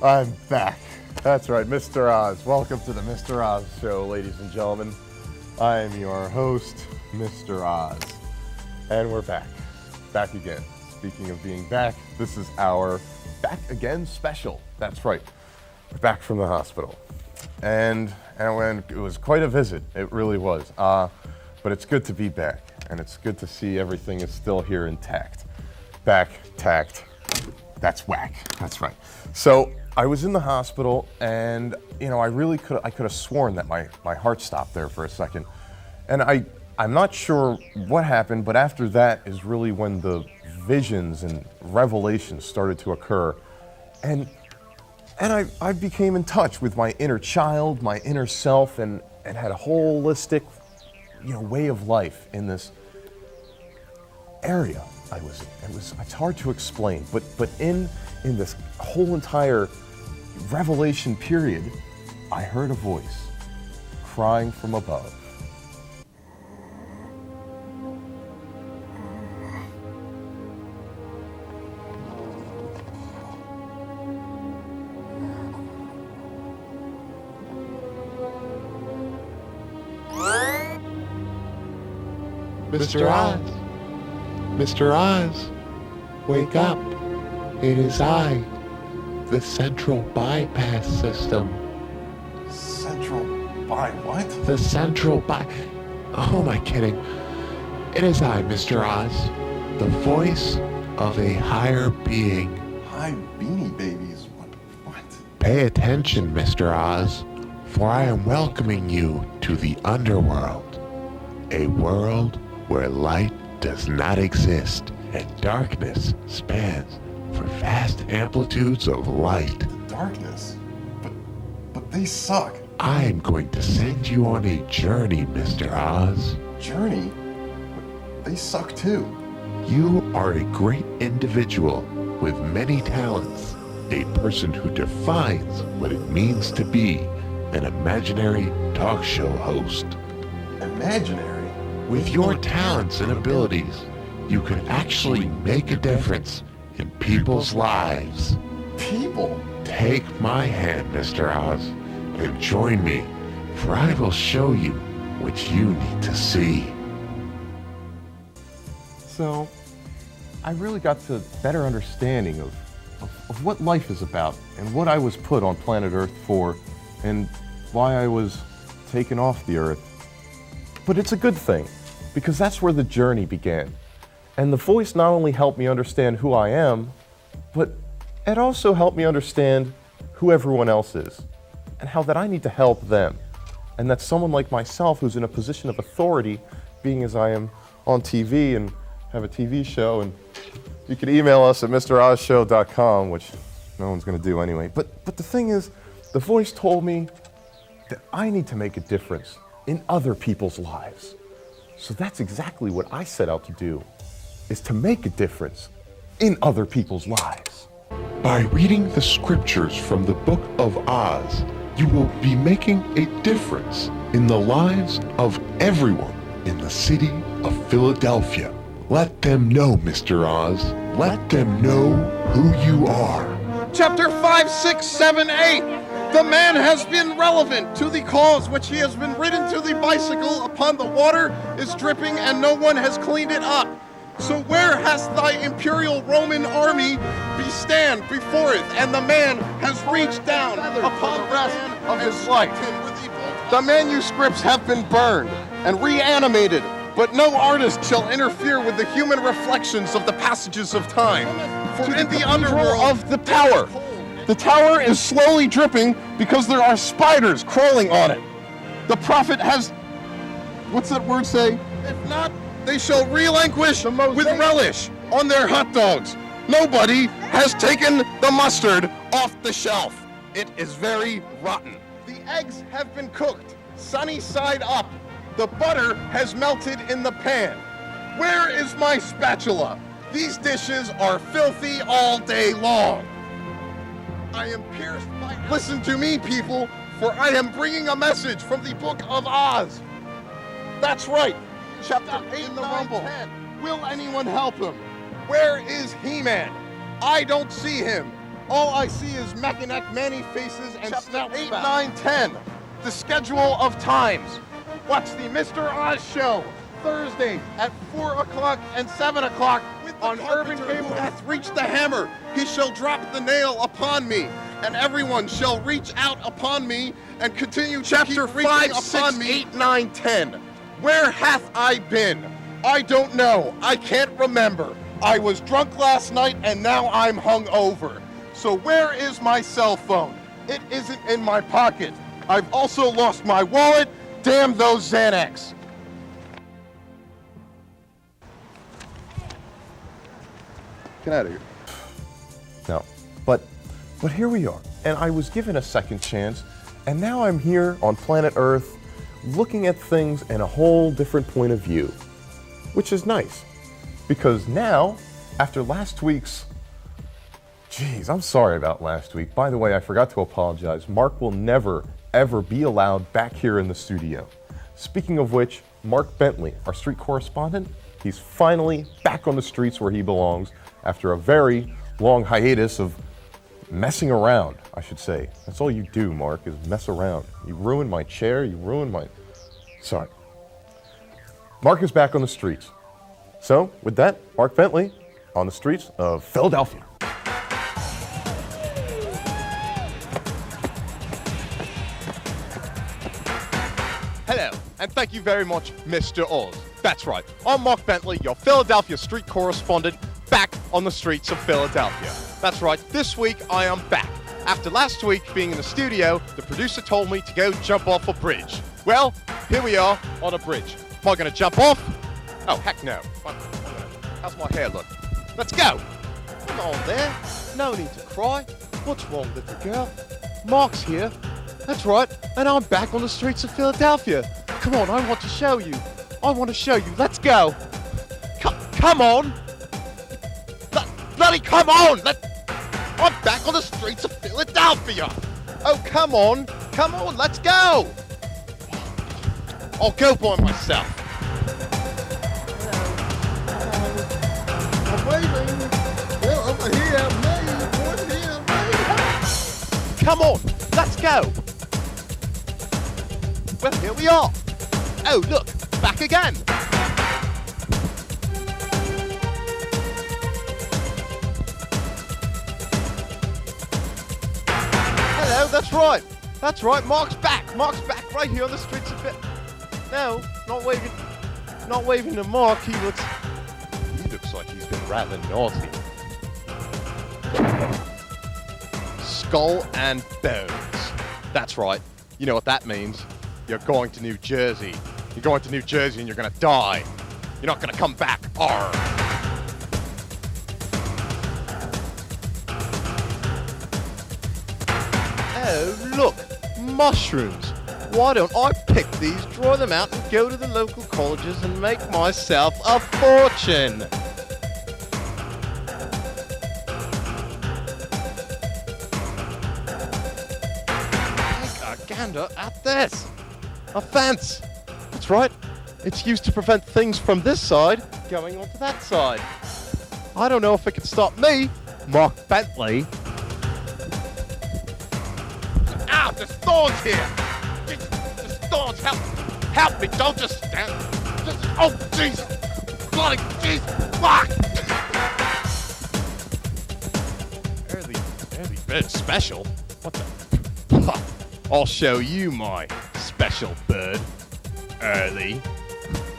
I'm back. That's right, Mr. Oz. Welcome to the Mr. Oz Show, ladies and gentlemen. I am your host, Mr. Oz. And we're back. Back again. Speaking of being back, this is our Back Again special. That's right. We're back from the hospital. And it was quite a visit. It really was. But it's good to be back. And it's good to see everything is still here intact. Back, tact. That's whack. That's right. So I was in the hospital, and I could have sworn that my heart stopped there for a second. And I'm not sure what happened, but after that is really when the visions and revelations started to occur. And I became in touch with my inner child, my inner self, and had a holistic, way of life in this area I was in. It's hard to explain, but in this whole entire revelation period, I heard a voice crying from above. Mr. Oz, Mr. Oz, wake up. It is I, the central bypass system. Central by what? The central Oh, am I kidding? It is I, Mr. Oz, the voice of a higher being. Hi, Beanie Babies. What? Pay attention, Mr. Oz, for I am welcoming you to the Underworld, a world where light does not exist and darkness spans for vast amplitudes of light. Darkness? But they suck. I am going to send you on a journey, Mr. Oz. Journey? But they suck too. You are a great individual with many talents, a person who defines what it means to be an imaginary talk show host. Imaginary? With your talents and abilities, you could actually make a difference in people's lives. People? Take my hand, Mr. Oz, and join me, for I will show you what you need to see. So, I really got to better understanding of what life is about and what I was put on planet Earth for and why I was taken off the Earth. But it's a good thing, because that's where the journey began. And the voice not only helped me understand who I am, but it also helped me understand who everyone else is and how that I need to help them. And that someone like myself who's in a position of authority, being as I am on TV and have a TV show, and you can email us at MrOzShow.com, which no one's gonna do anyway. But the thing is, the voice told me that I need to make a difference in other people's lives. So that's exactly what I set out to do, is to make a difference in other people's lives. By reading the scriptures from the Book of Oz, you will be making a difference in the lives of everyone in the city of Philadelphia. Let them know, Mr. Oz. Let them know who you are. Chapter 5, 6, 7, 8. The man has been relevant to the cause which he has been ridden to the bicycle upon the water is dripping and no one has cleaned it up. So where has thy imperial Roman army be stand before it? And the man has reached down upon the rest of his life. The manuscripts have been burned and reanimated, but no artist shall interfere with the human reflections of the passages of time. For in the underworld of the tower, the tower is slowly dripping because there are spiders crawling on it. The prophet has, what's that word say? If not, they shall relinquish with relish on their hot dogs. Nobody has taken the mustard off the shelf. It is very rotten. The eggs have been cooked, sunny side up. The butter has melted in the pan. Where is my spatula? These dishes are filthy all day long. I am pierced by... Listen to me, people, for I am bringing a message from the Book of Oz. That's right. Chapter 8 in the Rumble. 10. Will anyone help him? Where is He-Man? I don't see him. All I see is Mackinac Manny faces and Chapter snout 8, spout. 9, 10. The schedule of times. Watch the Mr. Oz Show Thursdays at 4 o'clock and 7 o'clock on Urban Cable. Who hath reached the hammer, he shall drop the nail upon me, and everyone shall reach out upon me and continue Chapter to keep 5, reaching 6, upon me. 8, 9, 10. Where hath I been? I don't know. I can't remember. I was drunk last night and now I'm hungover. So where is my cell phone? It isn't in my pocket. I've also lost my wallet. Damn those Xanax. Get out of here. No, but here we are, and I was given a second chance, and now I'm here on planet Earth, looking at things in a whole different point of view, which is nice, because now, after last week's, geez, I'm sorry about last week. By the way, I forgot to apologize. Mark will never, ever be allowed back here in the studio. Speaking of which, Mark Bentley, our street correspondent, he's finally back on the streets where he belongs after a very long hiatus of messing around, I should say. That's all you do, Mark, is mess around. You ruined my chair, you ruined my... Sorry. Mark is back on the streets. So, with that, Mark Bentley on the streets of Philadelphia. Hello, and thank you very much, Mr. Oz. That's right, I'm Mark Bentley, your Philadelphia street correspondent, back on the streets of Philadelphia. That's right, this week I am back. After last week being in the studio, the producer told me to go jump off a bridge. Well, here we are on a bridge. Am I gonna jump off? Oh, heck no. How's my hair look? Let's go! Come on there, no need to cry. What's wrong, little girl? Mark's here. That's right, and I'm back on the streets of Philadelphia. Come on, I want to show you. I want to show you. Let's go. Come on. Bloody come on. I'm back on the streets of Philadelphia. Oh, come on. Come on, let's go. I'll go by myself. I'm waiting. Well, over here, me. Come on, let's go. Well, here we are. Oh, look, back again. Hello, that's right. That's right, Mark's back. Mark's back right here on the streets of it. No, not waving to Mark. He looks like he's been rather naughty. Skull and bones. That's right. You know what that means. You're going to New Jersey. You're going to New Jersey and you're gonna die. You're not gonna come back. Arr. Oh, look, mushrooms. Why don't I pick these, draw them out, and go to the local colleges and make myself a fortune? Take a gander at this. A fence. That's right. It's used to prevent things from this side going onto that side. I don't know if it can stop me, Mark Bentley. Ow, the thorns here! The thorns, help me, don't just stand. Oh, jeez! Bloody jeez! Fuck! Early bird special? What the? I'll show you my special bird. Early.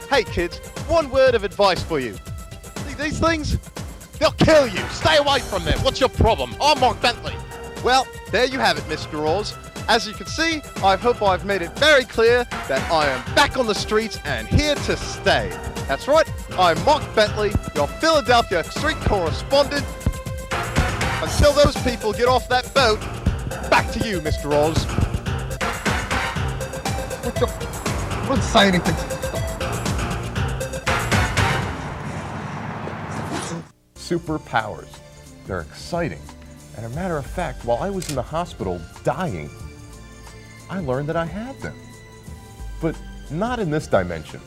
Hey kids, one word of advice for you. See these things? They'll kill you. Stay away from them. What's your problem? I'm Mark Bentley. Well, there you have it, Mr. Oz. As you can see, I hope I've made it very clear that I am back on the streets and here to stay. That's right, I'm Mark Bentley, your Philadelphia street correspondent. Until those people get off that boat, back to you, Mr. Oz. Don't say anything. Superpowers. They're exciting. And a matter of fact, while I was in the hospital dying, I learned that I had them. But not in this dimension,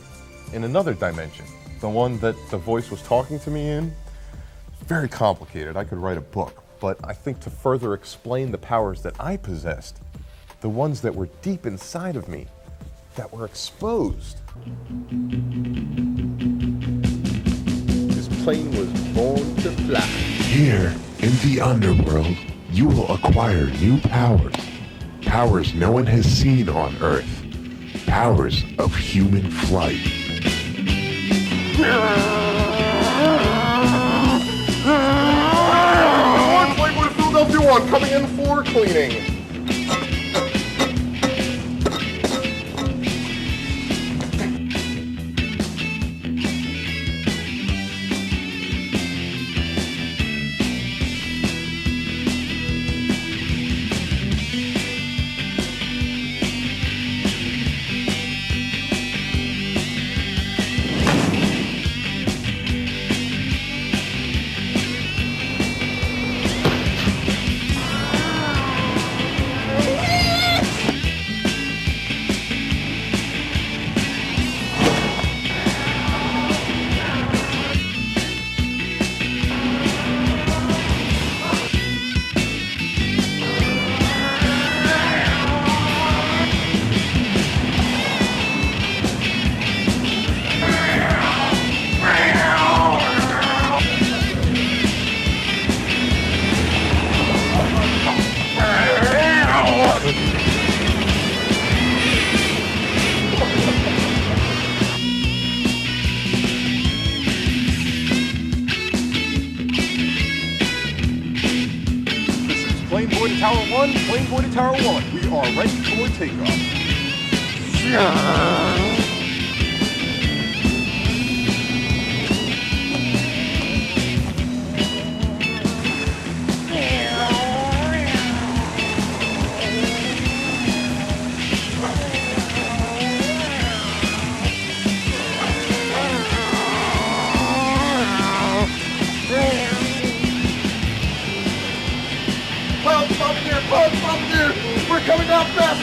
in another dimension. The one that the voice was talking to me in. Very complicated. I could write a book. but I think to further explain the powers that I possessed, the ones that were deep inside of me, that were exposed. This plane was born to fly. Here in the Underworld, you will acquire new powers. Powers no one has seen on Earth. Powers of human flight. Playboy Philadelphia 1 coming in for cleaning. Plane boy to Tower 1, plane boy to Tower 1. We are ready for takeoff. Bombardier! We're coming down fast!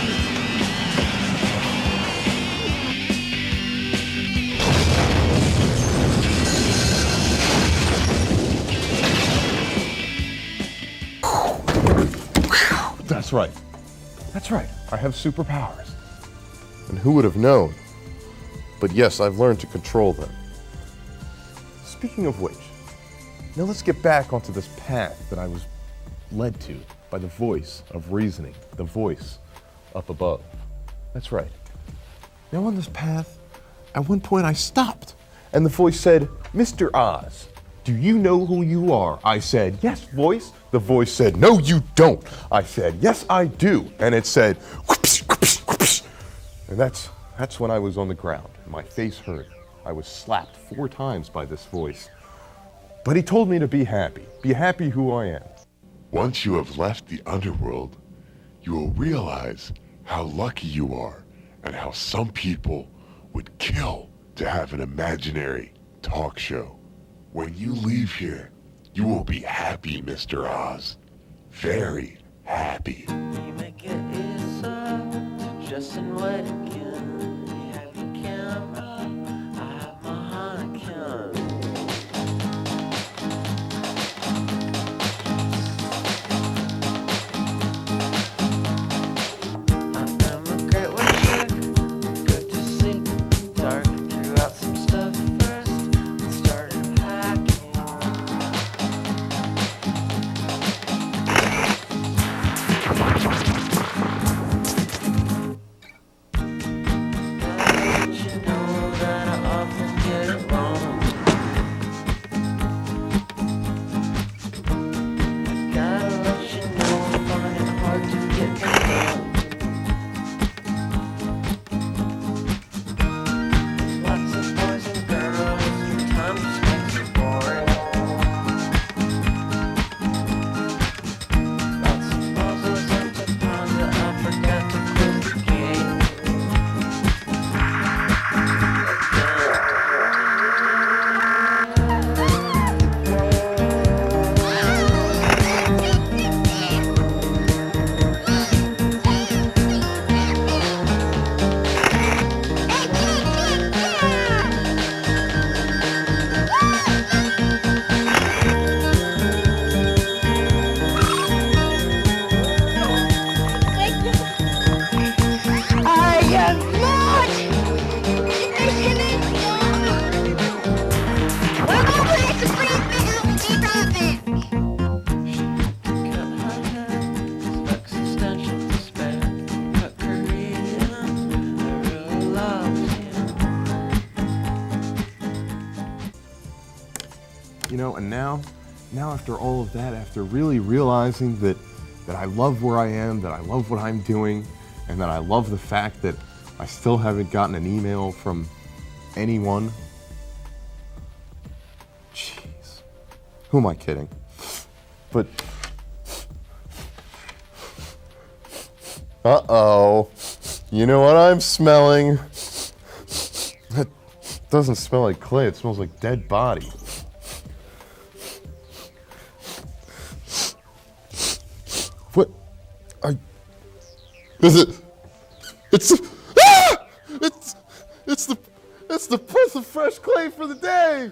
That's right. That's right. I have superpowers. And who would have known? But yes, I've learned to control them. Speaking of which, now let's get back onto this path that I was led to by the voice of reasoning, the voice up above. That's right. Now on this path, at one point I stopped, and the voice said, "Mr. Oz, do you know who you are?" I said, "Yes, voice." The voice said, "No, you don't." I said, "Yes, I do." And it said, "Whoops, whoops, whoops." And that's when I was on the ground. My face hurt. I was slapped 4 times by this voice. But he told me to be happy who I am. Once you have left the Underworld, you will realize how lucky you are and how some people would kill to have an imaginary talk show. When you leave here, you will be happy, Mr. Oz. Very happy. You make it easy to dress in white again. You have your camera, I have my Heineken. I am a great white shark, good to sleep dark. Threw out some stuff first and started packing. You know, and now after all of that, after really realizing that I love where I am, that I love what I'm doing, and that I love the fact that I still haven't gotten an email from anyone. Jeez. Who am I kidding? But... Uh-oh. You know what I'm smelling? That doesn't smell like clay, it smells like dead body. What? Is it? It's the breath of fresh clay for the day.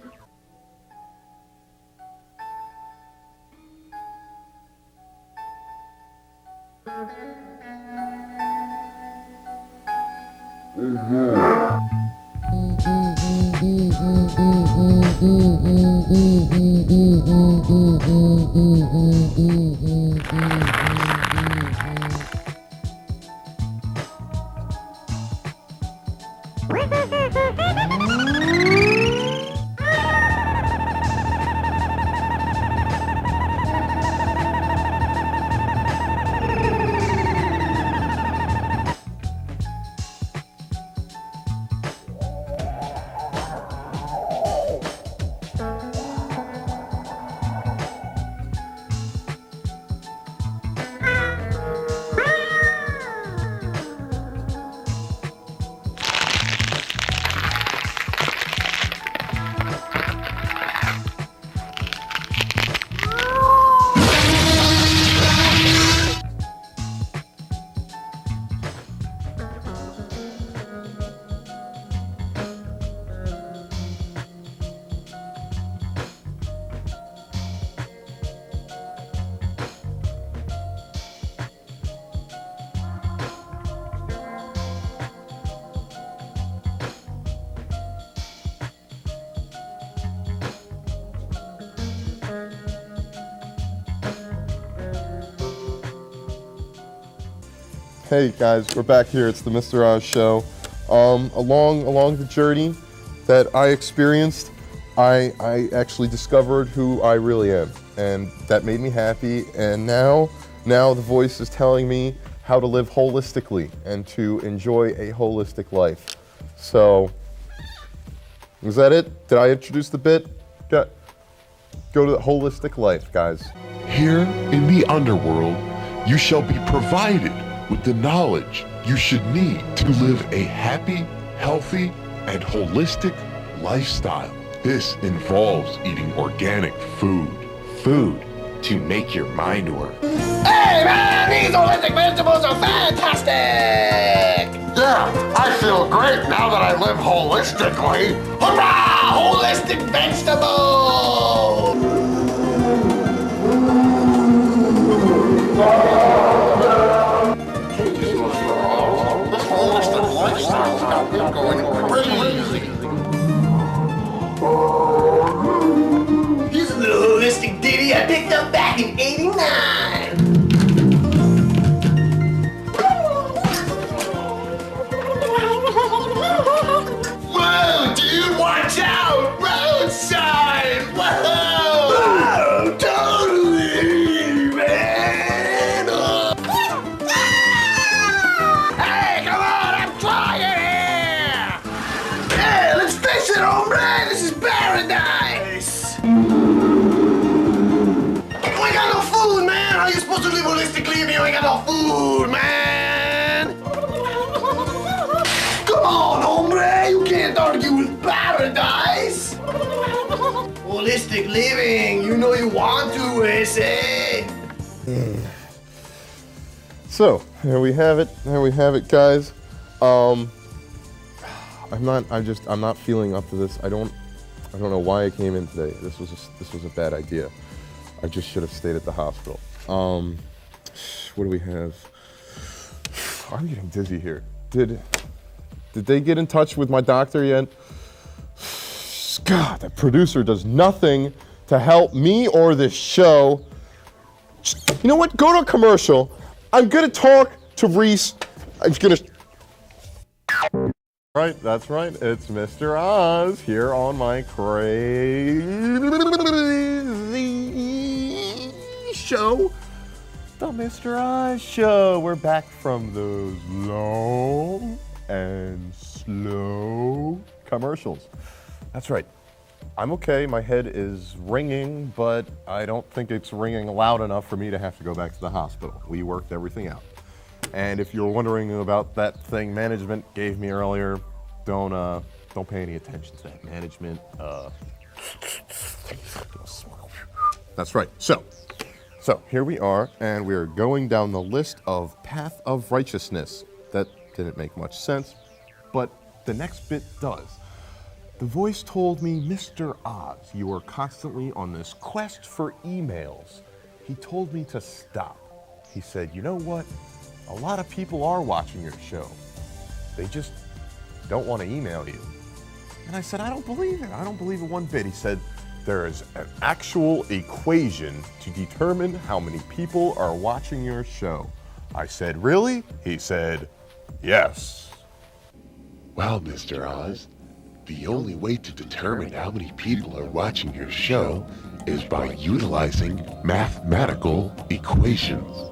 Hey guys, we're back here. It's the Mr. Oz show. Along the journey that I experienced, I actually discovered who I really am, and that made me happy. And now the voice is telling me how to live holistically and to enjoy a holistic life. So, was that it? Did I introduce the bit? Go to the holistic life, guys. Here in the Underworld, you shall be provided with the knowledge you should need to live a happy, healthy, and holistic lifestyle. This involves eating organic food. Food to make your mind work. Hey man, these holistic vegetables are fantastic! Yeah, I feel great now that I live holistically. Hurrah! Holistic vegetables! This holistic lifestyle's got me going crazy. Here's a little holistic ditty I picked up back in '89. Whoa, dude, watch out! Roadside! Whoa! Whoa, totally, man! Hey, come on, I'm trying here! Hey, let's face it, hombre! This is paradise! We got no food, man! How are you supposed to live holistically if you ain't got no food, man? Come on, hombre! You can't argue with paradise! Holistic living, you know you want to, say. So, there we have it. There we have it, guys. I'm not feeling up to this. I don't know why I came in today. This was a bad idea. I just should have stayed at the hospital. What do we have? I'm getting dizzy here. Did they get in touch with my doctor yet? God, that producer does nothing to help me or this show. You know what? Go to a commercial. I'm gonna talk to Reese. Right, that's right. It's Mr. Oz here on my crazy show, the Mr. Oz Show. We're back from those long and slow commercials. That's right. I'm okay. My head is ringing, but I don't think it's ringing loud enough for me to have to go back to the hospital. We worked everything out. And if you're wondering about that thing management gave me earlier, don't pay any attention to that. Management, that's right. So here we are, and we're going down the list of path of righteousness. That didn't make much sense, but the next bit does. The voice told me, Mr. Oz, you are constantly on this quest for emails. He told me to stop. He said, you know what? A lot of people are watching your show. They just don't want to email you. And I said, I don't believe it. I don't believe it one bit. He said, there is an actual equation to determine how many people are watching your show. I said, really? He said, yes. Well, Mr. Oz, the only way to determine how many people are watching your show is by utilizing mathematical equations.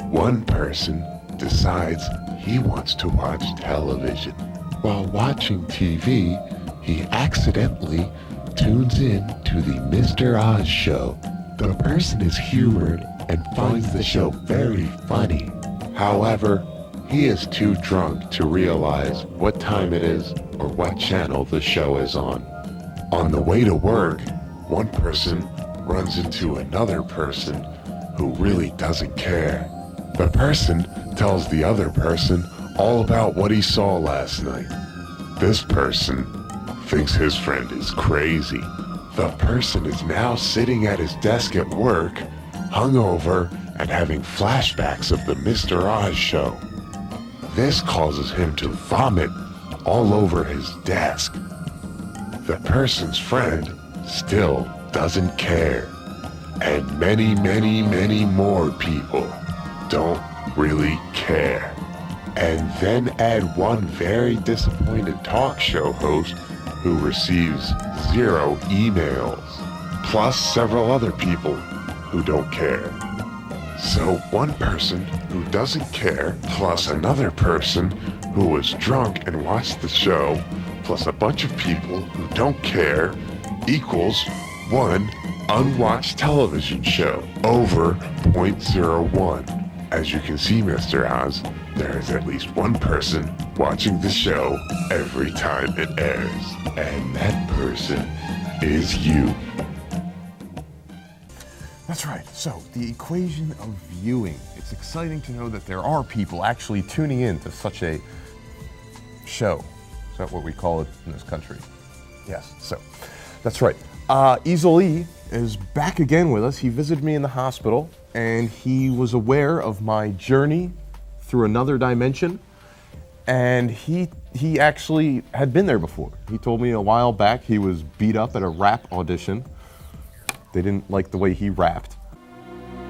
One person decides he wants to watch television. While watching TV, he accidentally tunes in to the Mr. Oz Show. The person is humored and finds the show very funny. However, he is too drunk to realize what time it is or what channel the show is on. On the way to work, one person runs into another person who really doesn't care. The person tells the other person all about what he saw last night. This person thinks his friend is crazy. The person is now sitting at his desk at work, hungover and having flashbacks of the Mr. Oz Show. This causes him to vomit all over his desk. The person's friend still doesn't care. And many, many, many more people don't really care. And then add one very disappointed talk show host who receives 0 emails, plus several other people who don't care. So one person who doesn't care, plus another person who was drunk and watched the show, plus a bunch of people who don't care, equals one unwatched television show over 0.01. As you can see, Mr. Oz, there is at least one person watching the show every time it airs. And that person is you. That's right. So, the equation of viewing. It's exciting to know that there are people actually tuning in to such a show. Is that what we call it in this country? Yes. So, that's right. Easel-E is back again with us. He visited me in the hospital, and he was aware of my journey through another dimension, and he actually had been there before. He told me a while back he was beat up at a rap audition. They didn't like the way he rapped.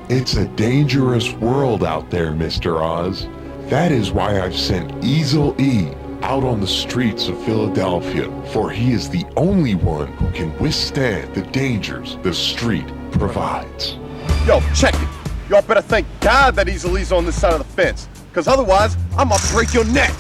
It's a dangerous world out there, Mr. Oz. That is why I've sent Easel-E out on the streets of Philadelphia, for he is the only one who can withstand the dangers the street provides. Yo, check it. Y'all better thank God that Easel-E's on this side of the fence, because otherwise, I'm gonna break your neck.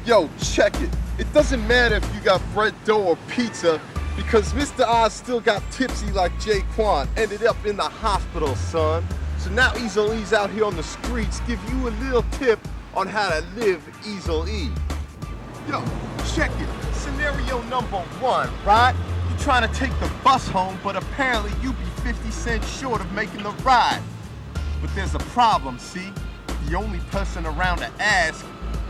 Yo, check it. It doesn't matter if you got bread dough or pizza, because Mr. Oz still got tipsy like Jaquan, ended up in the hospital, son. So now Easel-E's out here on the streets, give you a little tip on how to live Easel-E. Yo, check it. Scenario number 1, right? You're trying to take the bus home, but apparently you be 50 cents short of making the ride. But there's a problem, see? The only person around to ask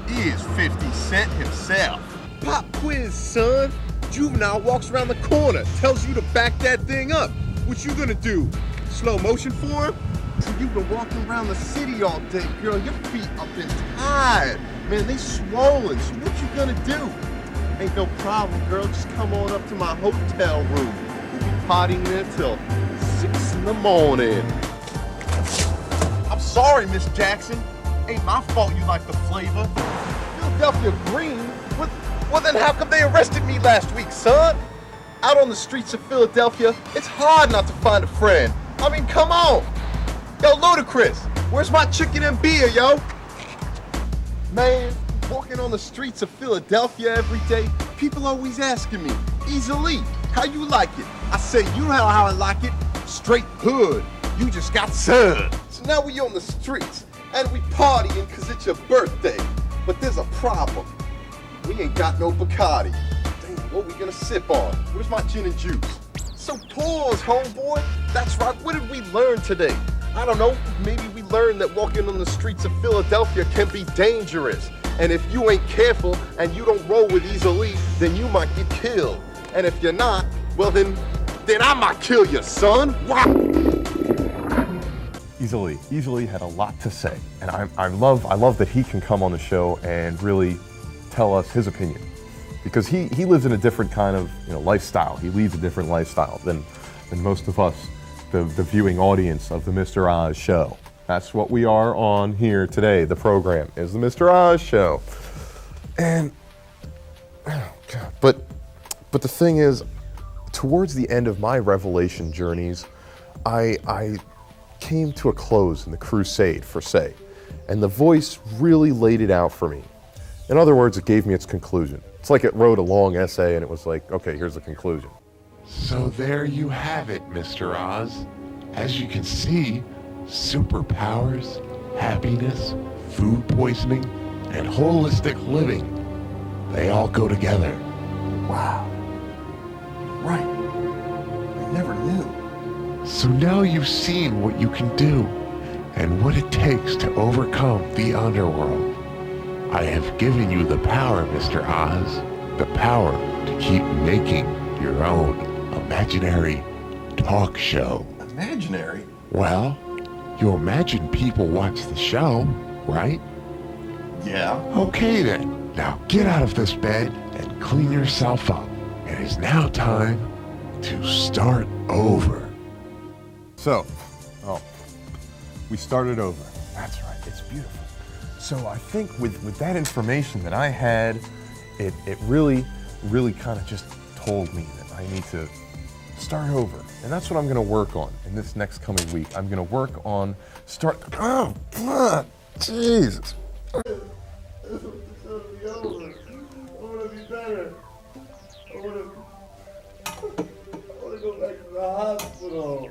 is 50 Cent himself. Pop quiz, son. Juvenile walks around the corner, tells you to back that thing up. What you gonna do? Slow motion for him? So you've been walking around the city all day, girl. Your feet up and tired. Man, they swollen. So what you gonna do? Ain't no problem, girl. Just come on up to my hotel room. We'll be partying there till 6 in the morning. I'm sorry, Miss Jackson. Ain't my fault you like the flavor. Philadelphia green? Well then how come they arrested me last week, son? Out on the streets of Philadelphia, it's hard not to find a friend. I mean, come on. Yo, Ludacris, where's my chicken and beer, yo? Man, walking on the streets of Philadelphia every day, people always asking me, Easel-E, how you like it? I say, you know how I like it, straight hood. You just got served. So now we on the streets, and we partying cause it's your birthday. But there's a problem. We ain't got no Bacardi. Dang, what we gonna sip on? Where's my gin and juice? So pause, homeboy. That's right, what did we learn today? I don't know, maybe we learned that walking on the streets of Philadelphia can be dangerous. And if you ain't careful and you don't roll with Easel-E, then you might get killed. And if you're not, well then I might kill you, son. Wow. Easel-E had a lot to say, and I love that he can come on the show and really tell us his opinion, because he lives in a different kind of lifestyle. He leads a different lifestyle than most of us, the viewing audience of the Mr. Oz show. That's what we are on here today. The program is the Mr. Oz show, and but the thing is, towards the end of my revelation journeys, I came to a close in the crusade for say, and the voice really laid it out for me. In other words, it gave me its conclusion. It's like it wrote a long essay and it was like, okay, here's the conclusion. So there you have it, Mr. Oz. As you can see, superpowers, happiness, food poisoning, and holistic living, they all go together. Wow. Right. I never knew. So now you've seen what you can do and what it takes to overcome the underworld. I have given you the power, Mr. Oz, the power to keep making your own imaginary talk show. Imaginary? Well, you imagine people watch the show, right? Yeah. Okay then, now get out of this bed and clean yourself up. It is now time to start over. So, we started over. That's right, it's beautiful. So I think with that information that I had, it really kind of just told me that I need to start over. And that's what I'm gonna work on in this next coming week. I'm gonna work on Jesus. It's gonna be over. I wanna be better. I wanna go back to the hospital.